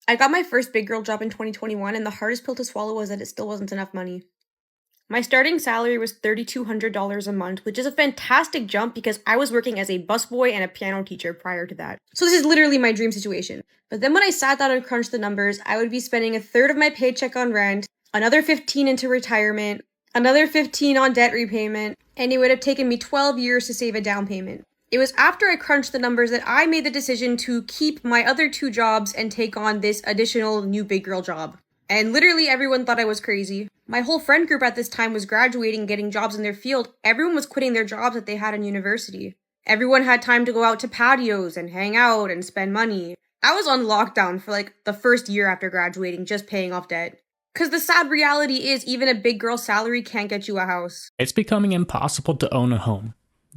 I got my first big girl job in 2021, and the hardest pill to swallow was that it still wasn't enough money. My starting salary was $3,200 a month, which is a fantastic jump because I was working as a busboy and a piano teacher prior to that. So this is literally my dream situation. But then when I sat down and crunched the numbers, I would be spending a third of my paycheck on rent, another 15 into retirement, another 15 on debt repayment, and it would have taken me 12 years to save a down payment. It was after I crunched the numbers that I made the decision to keep my other two jobs and take on this additional new big girl job. And literally everyone thought I was crazy. My whole friend group at this time was graduating, getting jobs in their field. Everyone was quitting their jobs that they had in university. Everyone had time to go out to patios and hang out and spend money. I was on lockdown for like the first year after graduating, just paying off debt. Because the sad reality is even a big girl salary can't get you a house. It's becoming impossible to own a home.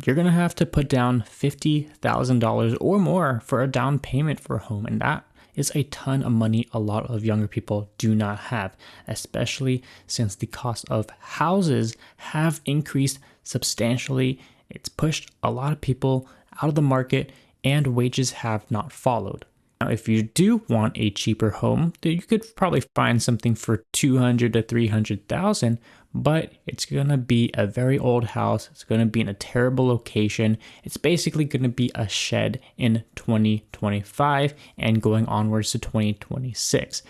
You're going to have to put down $50,000 or more for a down payment for a home, and that is a ton of money a lot of younger people do not have, especially since the cost of houses have increased substantially. It's pushed a lot of people out of the market and wages have not followed. Now, if you do want a cheaper home, then you could probably find something for $200,000 to $300,000, but it's going to be a very old house. It's going to be in a terrible location. It's basically going to be a shed in 2025 and going onwards to 2026.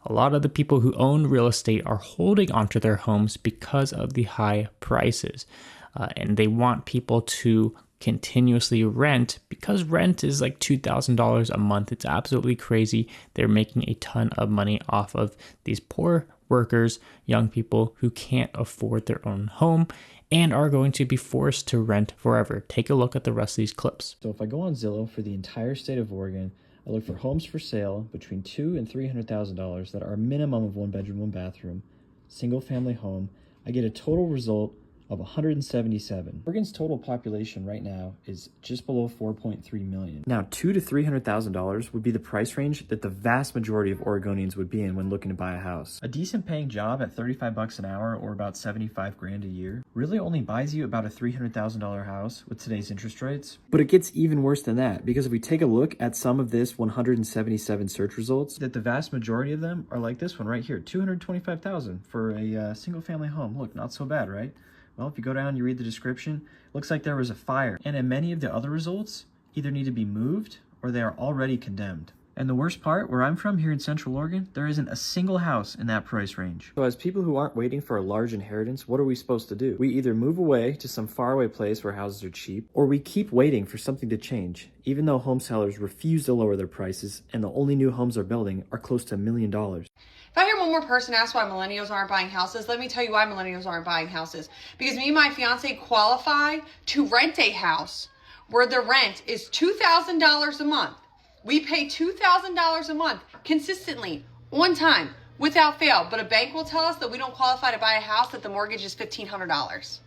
A lot of the people who own real estate are holding onto their homes because of the high prices, and they want people to continuously rent because rent is like $2,000 a month. It's absolutely crazy. They're making a ton of money off of these poor workers, young people who can't afford their own home and are going to be forced to rent forever. Take a look at the rest of these clips. So if I go on Zillow for the entire state of Oregon, I look for homes for sale between $200,000 and $300,000 that are a minimum of 1 bedroom, 1 bathroom, single family home. I get a total result of 177. Oregon's total population right now is just below 4.3 million. Now, $200,000 to $300,000 would be the price range that the vast majority of Oregonians would be in when looking to buy a house. A decent paying job at $35 an hour or about 75 grand a year really only buys you about a $300,000 house with today's interest rates. But it gets even worse than that, because if we take a look at some of this 177 search results, that the vast majority of them are like this one right here, $225,000 for a single family home. Look, not so bad, right? Well, if you go down and you read the description, it looks like there was a fire. And in many of the other results, either need to be moved or they are already condemned. And the worst part, where I'm from here in Central Oregon, there isn't a single house in that price range. So as people who aren't waiting for a large inheritance, what are we supposed to do? We either move away to some faraway place where houses are cheap, or we keep waiting for something to change, even though home sellers refuse to lower their prices and the only new homes they're building are close to $1 million. If I hear one more person ask why millennials aren't buying houses, let me tell you why millennials aren't buying houses. Because me and my fiance qualify to rent a house where the rent is $2,000 a month. We pay $2,000 a month consistently, on time, without fail. But a bank will tell us that we don't qualify to buy a house, that the mortgage is $1,500.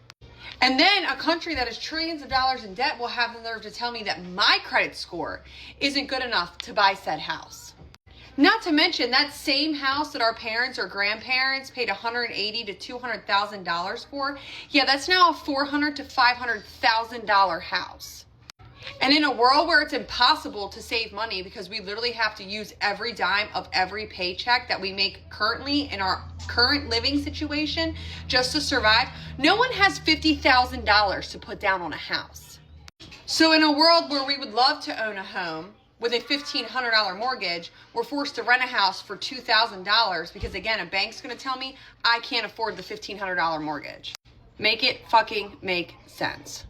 And then a country that is trillions of dollars in debt will have the nerve to tell me that my credit score isn't good enough to buy said house. Not to mention that same house that our parents or grandparents paid $180,000 to $200,000 for, yeah, that's now a $400,000 to $500,000 house. And in a world where it's impossible to save money because we literally have to use every dime of every paycheck that we make currently in our current living situation just to survive, no one has $50,000 to put down on a house. So in a world where we would love to own a home with a $1,500 mortgage, we're forced to rent a house for $2,000 because, again, a bank's going to tell me I can't afford the $1,500 mortgage. Make it fucking make sense.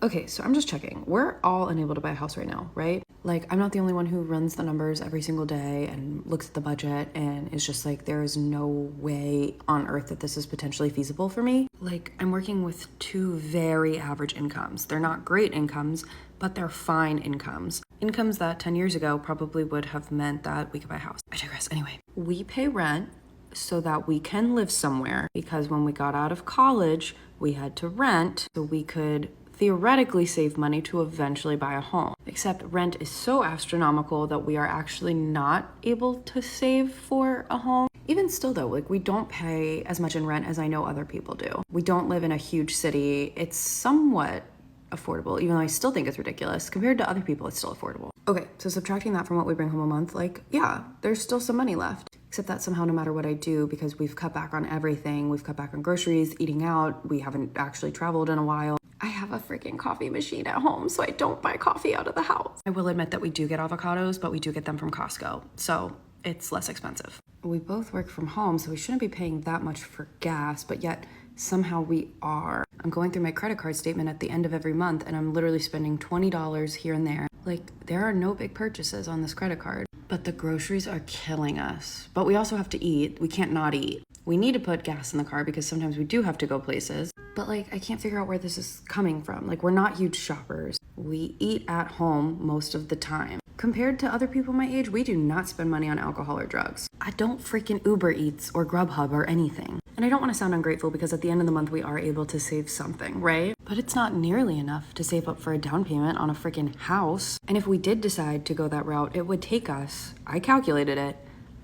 Okay, so I'm just checking. We're all unable to buy a house right now, right? Like, I'm not the only one who runs the numbers every single day and looks at the budget and is just like, there is no way on earth that this is potentially feasible for me. Like, I'm working with two very average incomes. They're not great incomes, but they're fine incomes. Incomes that 10 years ago probably would have meant that we could buy a house. I digress. Anyway, we pay rent so that we can live somewhere, because when we got out of college, we had to rent so we could theoretically save money to eventually buy a home. Except rent is so astronomical that we are actually not able to save for a home. Even still though, like, we don't pay as much in rent as I know other people do. We don't live in a huge city. It's somewhat affordable, even though I still think it's ridiculous. Compared to other people, it's still affordable. Okay, so subtracting that from what we bring home a month, like, yeah, there's still some money left. Except that somehow, no matter what I do, because we've cut back on everything, we've cut back on groceries, eating out, we haven't actually traveled in a while. I have a freaking coffee machine at home, so I don't buy coffee out of the house. I will admit that we do get avocados, but we do get them from Costco, so it's less expensive. We both work from home, so we shouldn't be paying that much for gas, but yet somehow we are. I'm going through my credit card statement at the end of every month, and I'm literally spending $20 here and there. Like, there are no big purchases on this credit card, but the groceries are killing us. But we also have to eat. We can't not eat. We need to put gas in the car because sometimes we do have to go places. But like, I can't figure out where this is coming from. Like, we're not huge shoppers. We eat at home most of the time. Compared to other people my age, we do not spend money on alcohol or drugs. I don't freaking Uber Eats or Grubhub or anything. And I don't want to sound ungrateful because at the end of the month, we are able to save something, right? But it's not nearly enough to save up for a down payment on a freaking house. And if we did decide to go that route, it would take us, I calculated it,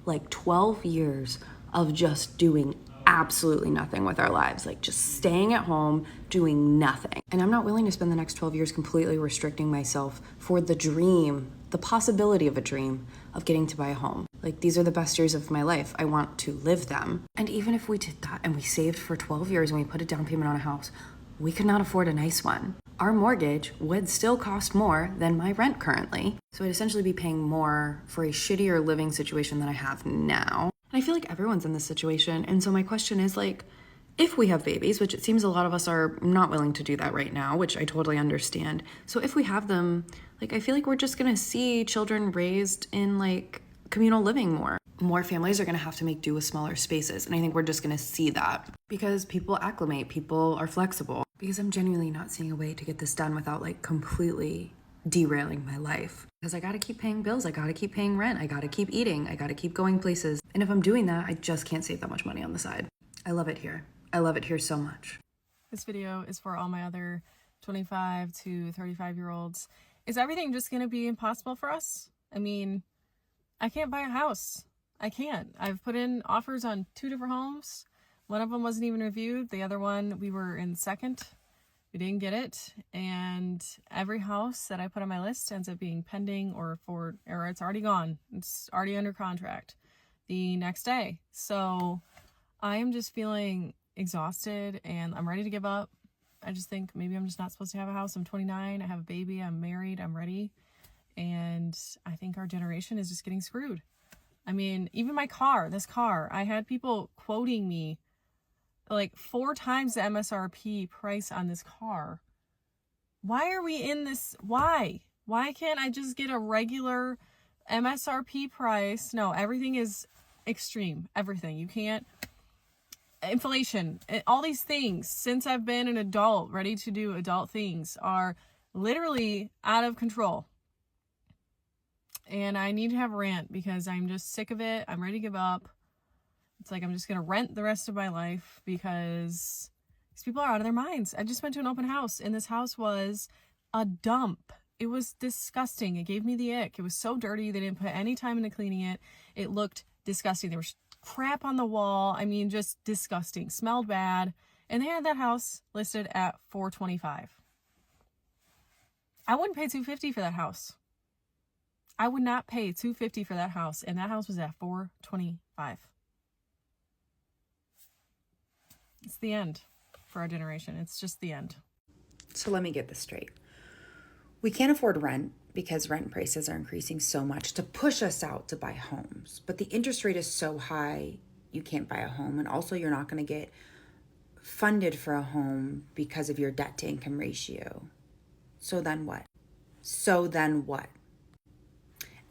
like 12 years of just doing absolutely nothing with our lives, like just staying at home, doing nothing. And I'm not willing to spend the next 12 years completely restricting myself for the dream, the possibility of a dream of getting to buy a home. Like, these are the best years of my life. I want to live them. And even if we did that and we saved for 12 years and we put a down payment on a house, we could not afford a nice one. Our mortgage would still cost more than my rent currently. So I'd essentially be paying more for a shittier living situation than I have now. And I feel like everyone's in this situation. And so my question is, like, if we have babies, which it seems a lot of us are not willing to do that right now, which I totally understand. So if we have them, like, I feel like we're just gonna see children raised in like communal living more. More families are gonna have to make do with smaller spaces. And I think we're just gonna see that because people acclimate, people are flexible. Because I'm genuinely not seeing a way to get this done without like completely derailing my life. Because I gotta keep paying bills, I gotta keep paying rent, I gotta keep eating, I gotta keep going places. And if I'm doing that, I just can't save that much money on the side. I love it here. I love it here so much. This video is for all my other 25 to 35-year-olds. Is everything just gonna be impossible for us? I mean, I can't buy a house. I can't. I've put in offers on 2 different homes. One of them wasn't even reviewed. The other one, we were in second. We didn't get it. And every house that I put on my list ends up being pending or it's already gone. It's already under contract the next day. So I am just feeling exhausted and I'm ready to give up. I just think maybe I'm just not supposed to have a house. I'm 29. I have a baby. I'm married. I'm ready. And I think our generation is just getting screwed. I mean, even my car, this car, I had people quoting me like 4 times the MSRP price on this car. Why are we in this? Why can't I just get a regular MSRP price? No, everything is extreme. Everything. You can't. Inflation, all these things, since I've been an adult, ready to do adult things, are literally out of control. And I need to have a rant because I'm just sick of it. I'm ready to give up. It's like I'm just going to rent the rest of my life because these people are out of their minds. I just went to an open house and this house was a dump. It was disgusting. It gave me the ick. It was so dirty. They didn't put any time into cleaning it. It looked disgusting. There was crap on the wall. I mean, just disgusting. Smelled bad. And they had that house listed at $425. I wouldn't pay $250 for that house. I would not pay $250 for that house, and that house was at $425. It's the end for our generation. It's just the end. So let me get this straight. We can't afford rent because rent prices are increasing so much to push us out to buy homes. But the interest rate is so high, you can't buy a home. And also you're not going to get funded for a home because of your debt to income ratio. So then what?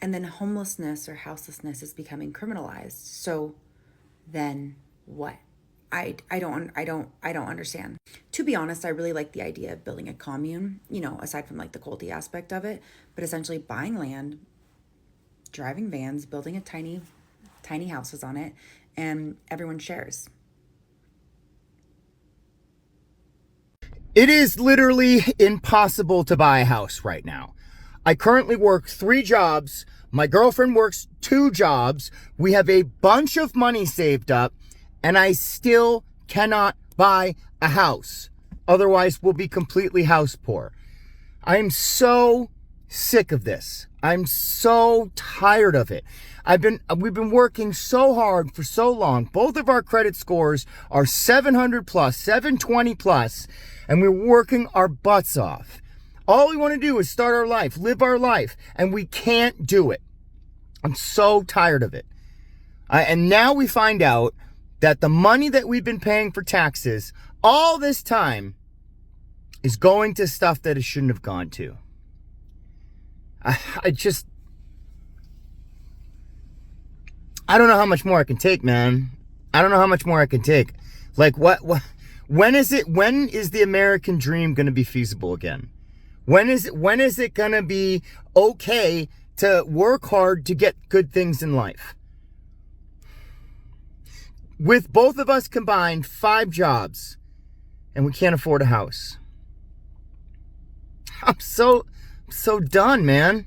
And then homelessness or houselessness is becoming criminalized. So then what? I don't understand. To be honest, I really like the idea of building a commune, aside from like the culty aspect of it, but essentially buying land, driving vans, building a tiny houses on it, and everyone shares. It is literally impossible to buy a house right now. I currently work 3 jobs. My girlfriend works 2 jobs. We have a bunch of money saved up, and I still cannot buy a house. Otherwise, we'll be completely house poor. I am so sick of this. I'm so tired of it. We've been working so hard for so long. Both of our credit scores are 700 plus, 720 plus, and we're working our butts off. All we want to do is start our life, live our life, and we can't do it. I'm so tired of it. And now we find out that the money that we've been paying for taxes all this time is going to stuff that it shouldn't have gone to. I don't know how much more I can take, man. I don't know how much more I can take. Like, when is the American dream going to be feasible again? When is it going to be okay to work hard to get good things in life? With both of us combined, 5 jobs, and we can't afford a house. I'm so done, man.